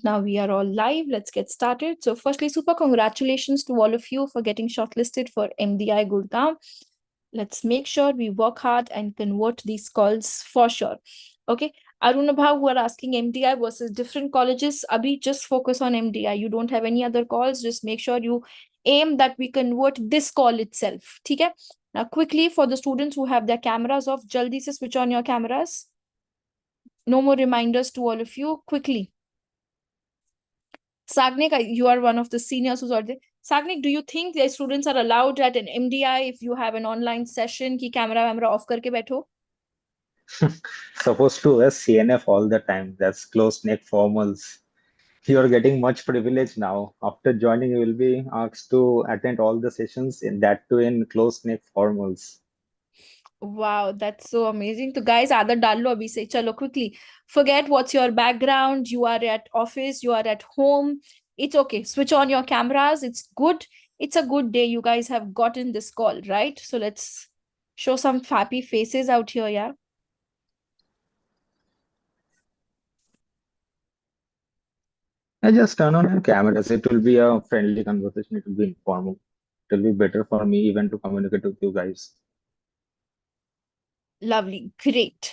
Now we are all live. Let's get started. So firstly, super congratulations to all of you for getting shortlisted for MDI Gurgaon. Let's make sure we work hard and convert these calls for sure. Okay. Arunabha, who are asking MDI versus different colleges, Abhi, just focus on MDI. You don't have any other calls. Just make sure you aim that we convert this call itself. Okay. Now, quickly for the students who have their cameras off, jaldi se switch on your cameras. No more reminders to all of you. Quickly. Sagnik, you are one of the seniors who's out there. Sagnik, do you think the students are allowed at an MDI if you have an online session ki camera off karke baitho? Supposed to wear CNF all the time. That's close neck formals. You're getting much privilege now. After joining, you will be asked to attend all the sessions in that too in close neck formals. Wow, that's so amazing. So guys, aadar dal lo abhi se. Chalo quickly. Forget what's your background. You are at office, you are at home. It's okay. Switch on your cameras. It's good. It's a good day. You guys have gotten this call, right? So let's show some happy faces out here, yeah. I just turn on your cameras. It will be a friendly conversation. It will be informal. It will be better for me even to communicate with you guys. Lovely. Great.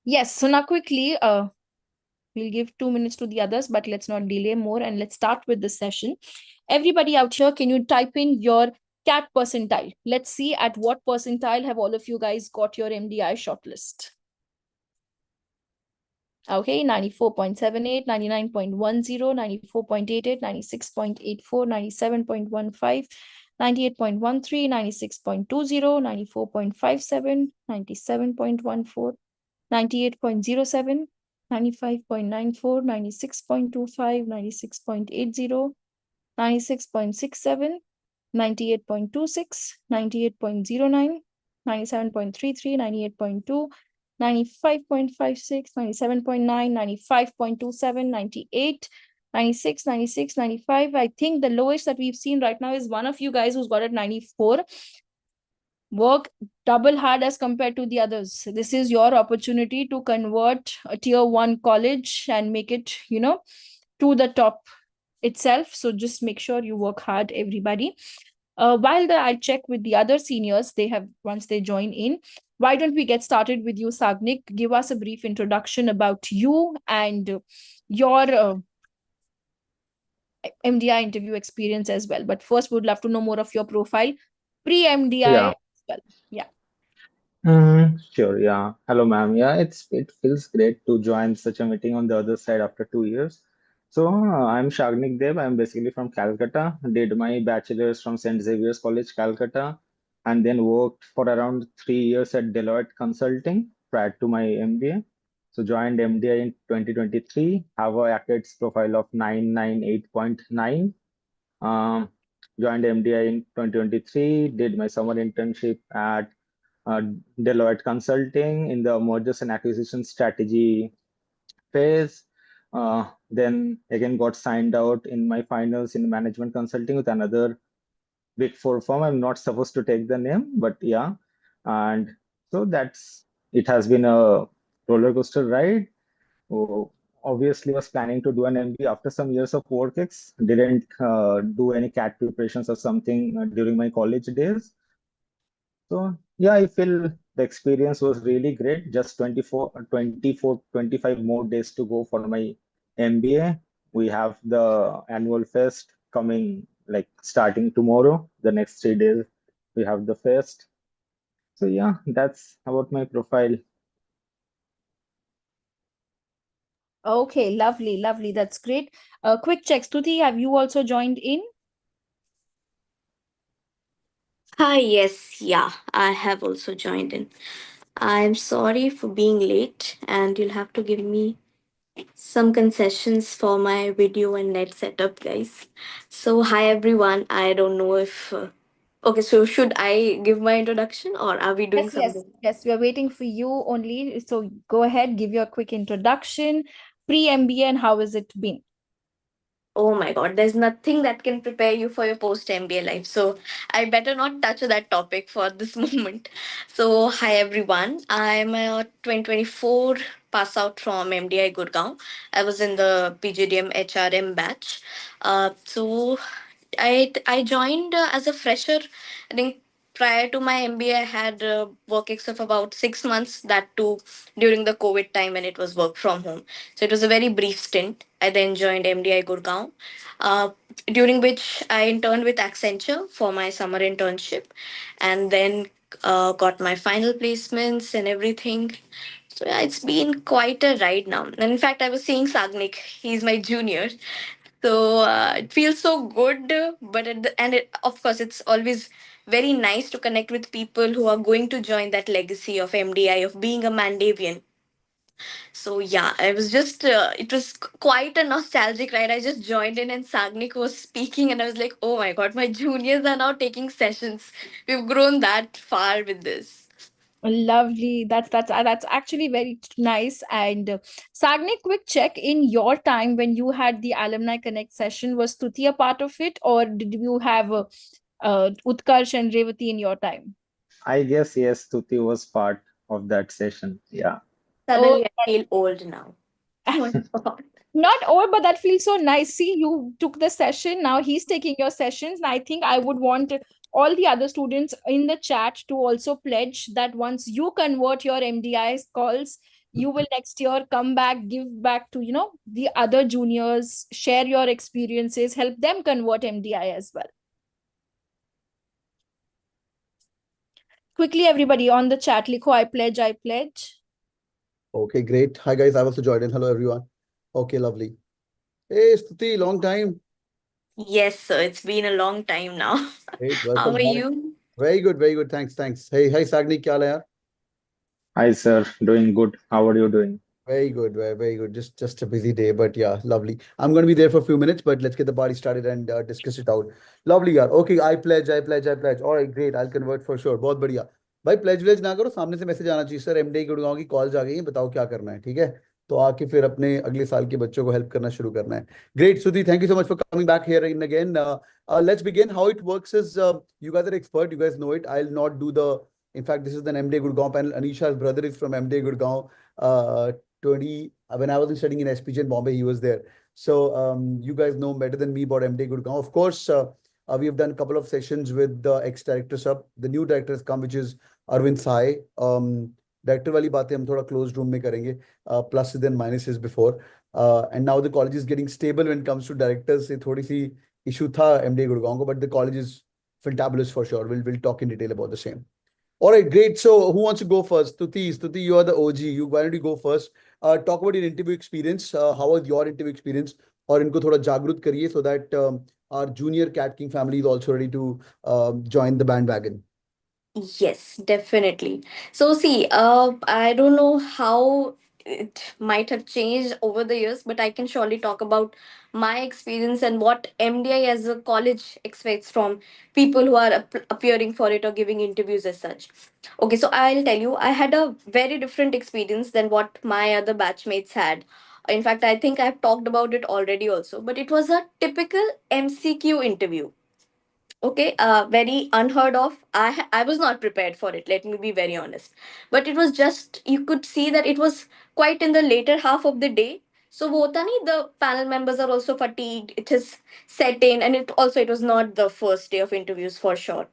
Yes. So now quickly, we'll give 2 minutes to the others, but let's not delay more and let's start with the session. Everybody out here, can you type in your CAT percentile? Let's see at what percentile have all of you guys got your MDI shortlist. Okay, 94.78, 99.10, 94.88, 96.84, 97.15, 98.13, 96.20, 94.57, 97.14, 98.07, 95.94, 96.25, 96.80, 96.67, 98.26, 98.09, 97.33, 98.2, 95.56, 97.9, 95.27, 98, 96, 96, 95. I think the lowest that we've seen right now is one of you guys who's got at 94. Work double hard as compared to the others. This is your opportunity to convert a tier 1 college and make it, to the top itself. So just make sure you work hard, everybody. While I check with the other seniors, once they join in, why don't we get started with you, Sagnik? Give us a brief introduction about you and your MDI interview experience as well. But first, we'd love to know more of your profile pre-MDI Yeah. as well. Yeah. Sure. Yeah. Hello, ma'am. Yeah, it feels great to join such a meeting on the other side after 2 years. So I'm Sagnik Dev. I'm basically from Calcutta. Did my bachelor's from St. Xavier's College, Calcutta, and then worked for around 3 years at Deloitte Consulting prior to my MBA. So joined MDI in 2023. Have a ACATS profile of 998.9. Um, Joined MDI in 2023. Did my summer internship at uh, Deloitte Consulting in the mergers and acquisition strategy phase. Then again got signed out in my finals in management consulting with another big four firm. I'm not supposed to take the name, but yeah. And so it has been a roller coaster ride. Oh, obviously was planning to do an MBA after some years of work ex. Didn't do any CAT preparations or something during my college days. So yeah, I feel the experience was really great. Just 25 more days to go for my MBA. We have the annual fest coming, like starting tomorrow. The next 3 days, we have the fest. So yeah, that's about my profile. Okay, lovely, lovely. That's great. Quick check. Stuti, have you also joined in? Hi, yes, yeah, I have also joined in. I'm sorry for being late, and you'll have to give me some concessions for my video and net setup, guys. So, hi everyone. I don't know if. Okay, so should I give my introduction or are we doing Yes, yes, something? yes. We are waiting for you only. So go ahead, give your quick introduction, pre-MBA, and how has it been? Oh my god, there's nothing that can prepare you for your post MBA life. So I better not touch that topic for this moment. So, hi everyone. I'm a 2024 pass out from MDI Gurgaon. I was in the PGDM HRM batch. So I joined as a fresher. I think prior to my MBA, I had work ex of about 6 months. That too during the COVID time when it was work from home. So it was a very brief stint. I then joined MDI Gurgaon, uh, during which I interned with Accenture for my summer internship, and then got my final placements and everything. So yeah, it's been quite a ride now. And in fact, I was seeing Sagnik. He's my junior. So it feels so good, but of course, it's always very nice to connect with people who are going to join that legacy of MDI, of being a Mandavian. So yeah, I was just, it was quite a nostalgic ride. I just joined in and Sagnik was speaking, and I was like, oh my god, my juniors are now taking sessions. We've grown that far with this. Lovely. That's actually very nice. And Sagni, quick check in your time when you had the Alumni Connect session. Was Tuti a part of it, or did you have Utkarsh and Revati in your time? I guess yes, Tuti was part of that session. Yeah. Oh, Suddenly, I feel old now. Oh my god. not old, but that feels so nice. See, you took the session. Now he's taking your sessions. And I think I would want all the other students in the chat to also pledge that once you convert your MDI calls, you will next year come back, give back to, the other juniors, share your experiences, help them convert MDI as well. Quickly, everybody on the chat, Likho, I pledge, I pledge. Okay, great. Hi guys, I was also joined in. Hello everyone. Okay, lovely. Hey Stuti, long time. Yes, sir. It's been a long time now. Great, How welcome are back. you? Very good, very good. Thanks, thanks. Hey, Sagni, क्या हाल है यार? Hi, sir. Doing good. How are you doing? Very good, very good. Just a busy day, but yeah, lovely. I'm going to be there for a few minutes, but let's get the party started and discuss it out. Lovely यार. Okay, I pledge. All right, great. I'll convert for sure. बहुत बढ़िया. भाई pledge व्लेज ना करो, सामने से message आना चाहिए सर एमडी गुड़गांव की कॉल आ गई है, बताओ क्या करना है, ठीक है? तो आके फिर अपने अगले साल के बच्चों को हेल्प करना शुरू करना है. Great, Sudhi. Thank you so much for coming back here in again. Let's begin. How it works is you guys are expert. You guys know it. I'll not do the. In fact, this is the MD Gurgaon panel. Anisha's brother is from MD Gurgaon. 20 when I was studying in SPJain Bombay, he was there. So you guys know better than me about MD Gurgaon. Of course, we have done a couple of sessions with the ex-directors up. The new director has come, which is Arvind Sai. Director वाली बातें हम थोड़ा closed room में करेंगे. Pluses and minuses before. And now the college is getting stable when it comes to directors. से थोड़ी सी issue था MD Gurgaon को, but the college is fantabulous for sure. We'll talk in detail about the same. All right, great. So who wants to go first? Stuti, you are the OG. Why don't you go first? Talk about your interview experience. How was your interview experience? और इनको थोड़ा जागरूक करिए so that our junior CATKing family is also ready to join the bandwagon. Yes, definitely. So, see, I don't know how it might have changed over the years, but I can surely talk about my experience and what MDI as a college expects from people who are appearing for it or giving interviews as such. Okay, so I'll tell you, I had a very different experience than what my other batchmates had. In fact, I think I've talked about it already also, but it was a typical MCQ interview. Okay, very unheard of. I was not prepared for it, let me be very honest, but it was just, you could see that it was quite in the later half of the day. So wo hota nahi, the panel members are also fatigued, it is set in, and it was not the first day of interviews for sure.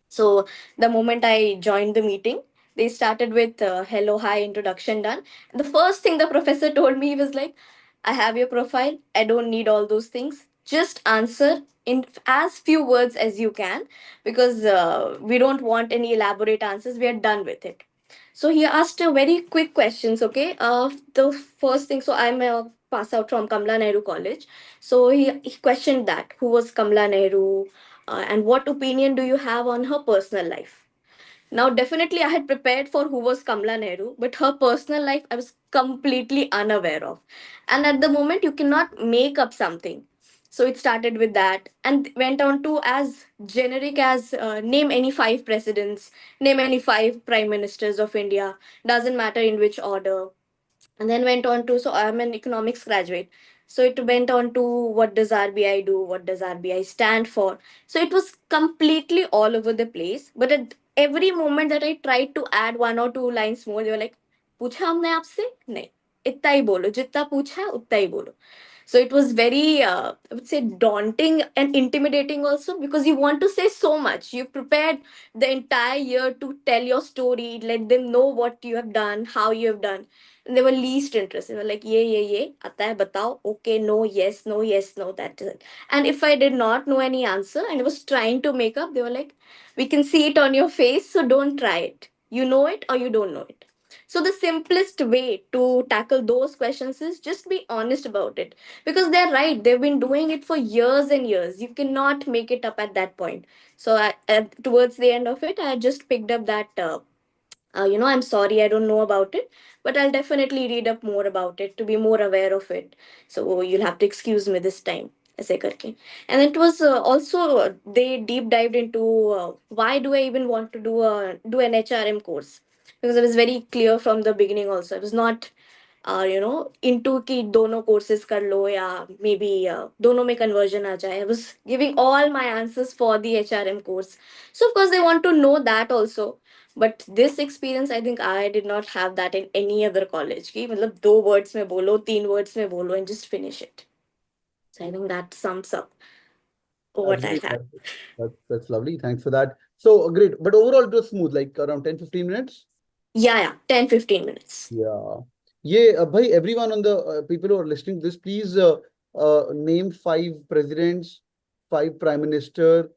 So the moment I joined the meeting, they started with hello, hi, introduction done. And the first thing the professor told me was like, I have your profile. I don't need all those things. Just answer in as few words as you can, because we don't want any elaborate answers. We are done with it. So he asked a very quick questions. Okay, the first thing. So I'm a pass out from Kamla Nehru College. So he questioned that who was Kamla Nehru, and what opinion do you have on her personal life. Now, definitely, I had prepared for who was Kamla Nehru, but her personal life I was completely unaware of. And at the moment, you cannot make up something. So it started with that and went on to as generic as name any five presidents, name any five prime ministers of India, doesn't matter in which order, and then went on to, so I'm an economics graduate, so it went on to what does RBI do, what does RBI stand for. So it was completely all over the place, but at every moment that I tried to add one or two lines more, they were like, पूछा हमने आपसे? नहीं, इतना ही बोलो, जितना पूछा है उतना ही बोलो. So it was very, I would say, daunting and intimidating also, because you want to say so much. You've prepared the entire year to tell your story, let them know what you have done, how you have done. And they were least interested. They were like, ye, aata hai, batao. Okay, no, yes, no, yes, no, that is it. And if I did not know any answer and I was trying to make up, they were like, we can see it on your face, so don't try it. You know it or you don't know it. So the simplest way to tackle those questions is just be honest about it, because they're right, they've been doing it for years and years. You cannot make it up at that point. So towards the end of it, I just picked up that I'm sorry, I don't know about it, but I'll definitely read up more about it to be more aware of it. So you'll have to excuse me this time. ऐसे करके. And it was also they deep dived into why do I even want to do an HRM course, because it was very clear from the beginning also. I was not into कि दोनों courses कर लो या maybe दोनों में conversion आ जाए. I was giving all my answers for the HRM course. So of course they want to know that also. But this experience, I think I did not have that in any other college. कि मतलब 2 words में बोलो, 3 words में बोलो and just finish it. So I think that sums up That's what I great. have. That's lovely. Thanks for that. So great. But overall, it was smooth, like around 10-15 minutes. Yeah, 10-15 minutes. Yeah. Yeah, bhai, everyone on the people who are listening to this, please name 5 presidents, 5 prime minister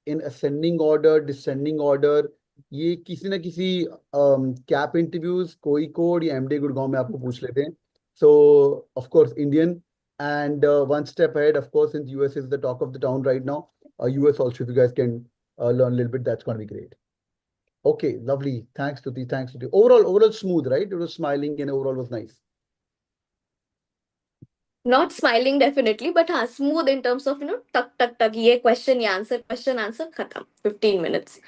in ascending order, descending order. ये किसी ना किसी cap interviews कोई code या MD Gurgaon में आपको पूछ लेते हैं. So of course Indian, and one step ahead, of course, since US is the talk of the town right now. US also, if you guys can learn a little bit, that's going to be great. Okay, lovely. Thanks, Tuti. Thanks, Tuti. Overall smooth, right? It was smiling and overall was nice. Not smiling definitely, but smooth in terms of tuck tuck tuck. ये question answer khatam. 15 minutes.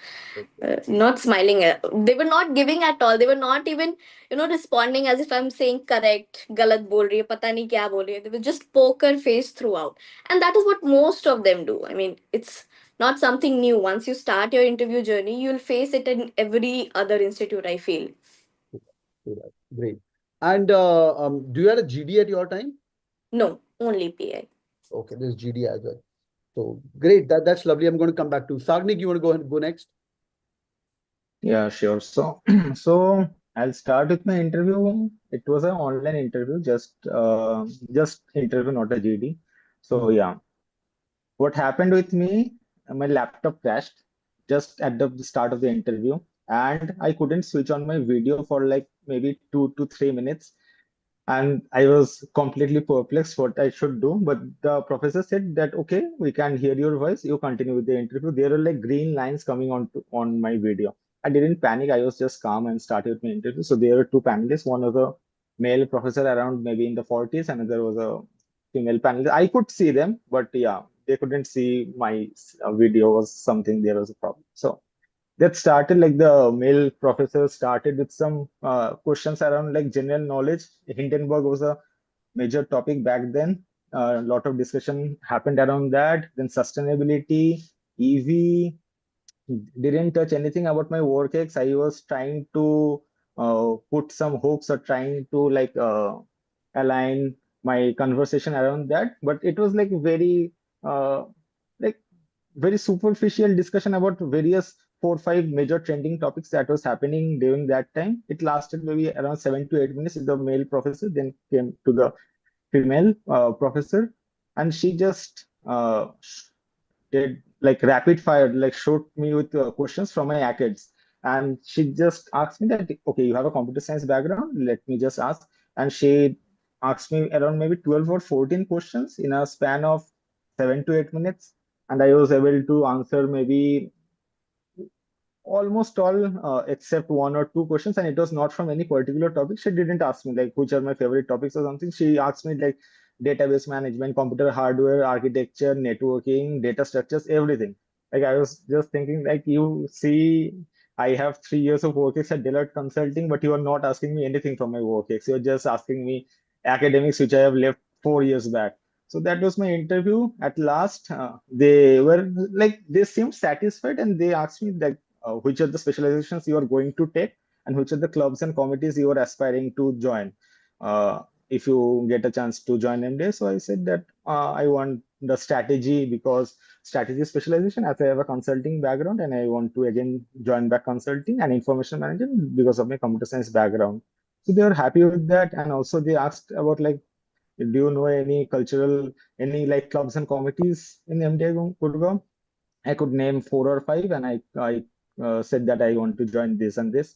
Not smiling. They were not giving at all. They were not even responding as if I'm saying correct. गलत बोल रही है, पता नहीं क्या बोल रही है. They were just poker face throughout, and that is what most of them do. I mean, it's not something new. Once you start your interview journey, you'll face it in every other institute, I feel. Great. And do you have a GD at your time? No, only PI. Okay, there's GD as well. So great. That's lovely. I'm going to come back to Sagnik. You want to go ahead and go next? Yeah, sure. So, so I'll start with my interview. It was an online interview, just interview, not a GD. So yeah, what happened with me? My laptop crashed just at the start of the interview, and I couldn't switch on my video for like maybe 2 to 3 minutes, and I was completely perplexed what I should do. But the professor said that okay, we can hear your voice. You continue with the interview. There are like green lines coming on my video. I didn't panic. I was just calm and started my interview. So there were two panelists. One was a male professor around maybe in the 40s, another was a female panelist. I could see them, but yeah, they couldn't see my video was something. There was a problem. So that started like the male professor started with some questions around like general knowledge. Hindenburg was a major topic back then. A lot of discussion happened around that. Then sustainability, EV, didn't touch anything about my work ex. I was trying to put some hooks or trying to like align my conversation around that, but it was like very uh, like very superficial discussion about various 4 or 5 major trending topics that was happening during that time. It lasted maybe around 7 to 8 minutes with the male professor, then came to the female professor, and she just did like rapid fire, like shot me with questions from my acades. And she just asked me that, okay, you have a computer science background, let me just ask. And she asked me around maybe 12 or 14 questions in a span of 7 to 8 minutes. And I was able to answer maybe almost all except 1 or 2 questions, and it was not from any particular topic. She didn't ask me like which are my favorite topics or something. She asked me like database management, computer hardware, architecture, networking, data structures, everything. Like I was just thinking like, you see, I have 3 years of work ex at Deloitte Consulting, but you are not asking me anything from my work ex. You're just asking me academics which I have left 4 years back. So that was my interview. At last, they were like, they seemed satisfied, and they asked me like, which are the specializations you are going to take. and which are the clubs and committees you are aspiring to join if you get a chance to join MDA. So I said that I want the strategy because strategy specialization as I have a consulting background and I want to again join back consulting and information management because of my computer science background. So they were happy with that, and also they asked about like, do you know any cultural, any like clubs and committees in MDI Gurgaon? I could name 4 or 5, and I said that I want to join this and this.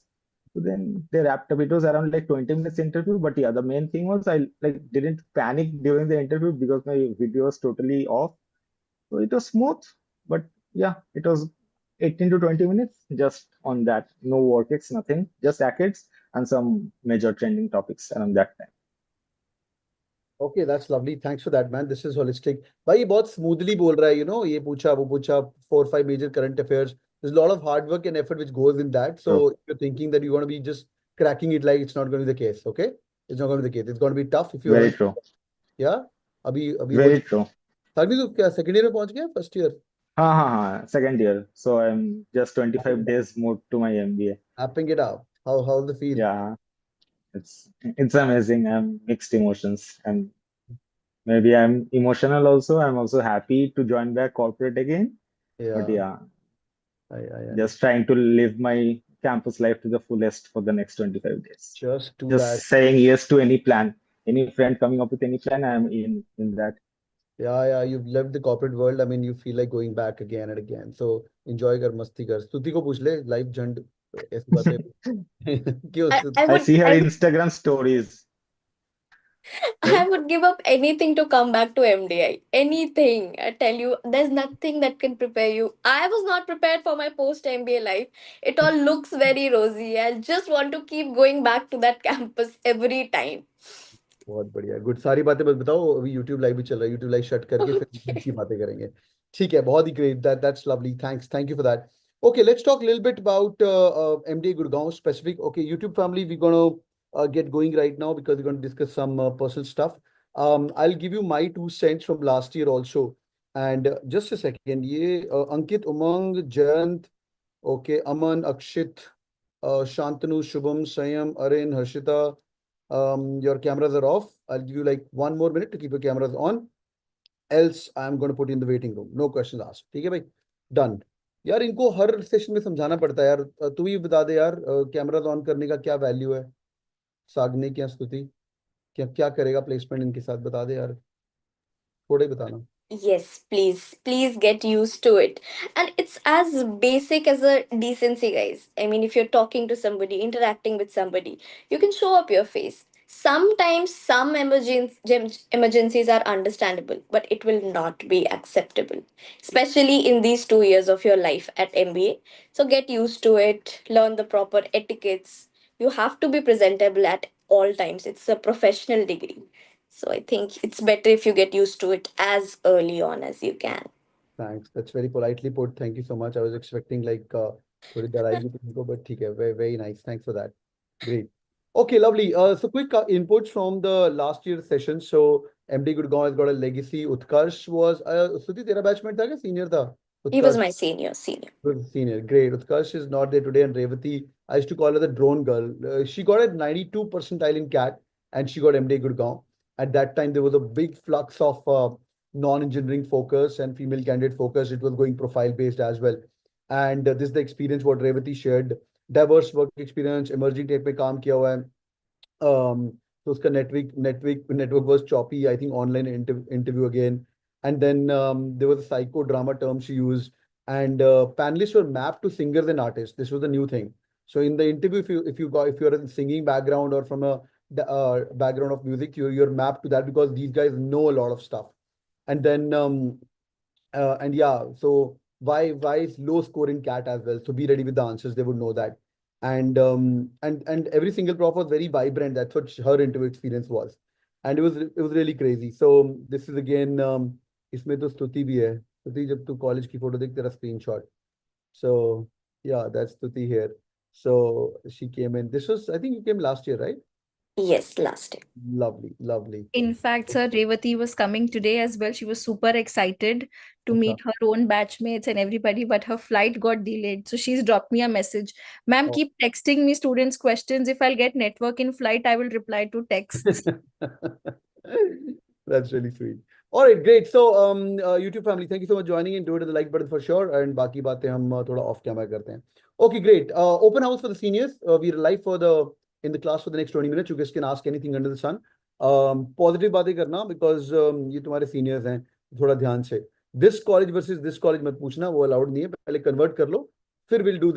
So then they wrapped up. It was around like 20 minutes interview, but yeah, the main thing was I like didn't panic during the interview because my video was totally off. So it was smooth, but yeah, it was 18 to 20 minutes just on that. No workets, nothing, just ACIDs and some major trending topics around that time. Okay, that's lovely. Thanks for that, man. This is holistic. भाई ये बहुत smoothly बोल रहा है, you know, ये पूछा वो पूछा 4 or 5 major current affairs. There's a lot of hard work and effort which goes in that. So So if you're thinking that you're going to be just cracking it, like it's not going to be the case. Okay, it's not going to be the case. It's going to be tough if you very haven't. true, Yeah, अभी हो very true. सागनी तो क्या second year में पहुंच गया first year? Second year. So I'm just 25 days moved to my MBA. Wrapping it up. How's the feel? Yeah, it's amazing. I'm mixed emotions, and maybe I'm emotional also. I'm also happy to join back corporate again. But Yeah, yeah, I just understand. trying to live my campus life to the fullest for the next 25 days. Just do that. Just saying yes to any plan. Any friend coming up with any plan, I'm in that. Yeah, you've left the corporate world. I mean, you feel like going back again and again. So enjoy कर मस्ती कर. स्तुति को पूछ ले life झंड ऐसी बातें क्यों I, स्तुति? I I would see her I would Instagram stories. I would give up anything to come back to MDI. Anything. I tell you, there's nothing that can prepare you. I was not prepared for my post MBA life. It all looks very rosy. I just want to keep going back to that campus every time. बहुत बढ़िया good सारी बातें बस बताओ अभी YouTube live भी चल रहा है YouTube लाइव शट करके फिर Okay. की बातें करेंगे ठीक है बहुत ही great that's lovely thank you for that okay let's talk a little bit about MDA Gurgaon specific okay YouTube family we're going to get going right now because we're going to discuss some personal stuff I'll give you my 2 cents from last year also and just a second ये Ankit Umang Jayant okay Aman Akshit Shantanu Shubham Sayam Arin Harshita your cameras are off. I'll give you like 1 more minute to keep your cameras on. Else, I'm going to put you in the waiting room. No questions asked. ठीक है भाई? Done. यार इनको हर session में समझाना पड़ता है यार तू ही बता दे यार कैमराज ऑन करने का क्या वैल्यू है सागनिक या स्तुति क्या क्या करेगा प्लेसमेंट इनके साथ बता दे यार थोड़े बताना Yes, please get used to it. And it's as basic as a decency, guys. I mean, if you're talking to somebody, interacting with somebody, you can show up your face. Sometimes some emergencies are understandable, but it will not be acceptable, especially in these 2 years of your life at MBA. So get used to it, learn the proper etiquettes. You have to be presentable at all times. It's a professional degree. So I think it's better if you get used to it as early on as you can. Thanks. That's very politely put. Thank you so much. I was expecting like थोड़ी डराई भी तुमको, but ठीक है. Very nice. Thanks for that. Great. Okay, lovely. So quick inputs from the last year's session. So MD Gurgaon has got a legacy. Utkarsh was Suti तेरा batchmate था क्या senior था? He was Utkarsh my senior. was senior. Great. Utkarsh is not there today, and Revati, I used to call her the drone girl. She got a 92 percentile in CAT, and she got MD Gurgaon. At that time, there was a big flux of non-engineering focus and female candidate focus. It was going profile based as well. And this is the experience what Revati shared. Diverse work experience, emerging tech पे काम किया हुआ है. So उसका network was choppy. I think online interview again. And then there was a psychodrama term she used. And panelists were mapped to singers and artists. This was a new thing. So in the interview, if you're in singing background or from a background of music, you're mapped to that because these guys know a lot of stuff. And then and yeah, so why is low score in CAT as well? So be ready with the answers. They would know that. And every single prof was very vibrant. That's what her interview experience was, and it was really crazy. So this is again इसमें तो स्तुति भी है. स्तुति जब तू college की photo देख तेरा screenshot. So yeah, that's Stuti here. So she came in. This was, I think you came last year, right? Yes, last year. Lovely. In fact, sir, Revati was coming today as well. She was super excited to meet her own batchmates and everybody, but her flight got delayed. So she's dropped me a message. Ma'am, Oh. keep texting me students' questions. If I'll get network in flight, I will reply to texts. That's really sweet. All right, great. So, YouTube family, thank you so much for joining in. Do it with the like button for sure. And बाकी बातें हम थोड़ा off camera करते हैं. Okay, great. Open house for the seniors. We are live in the class for the next 20 minutes. You guys can ask anything under the sun. Positive बातें करना because ये तुम्हारे seniors हैं. थोड़ा ध्यान से. This college versus this college मत पूछना, वो allowed नहीं है. पहले convert कर लो. फिर we'll do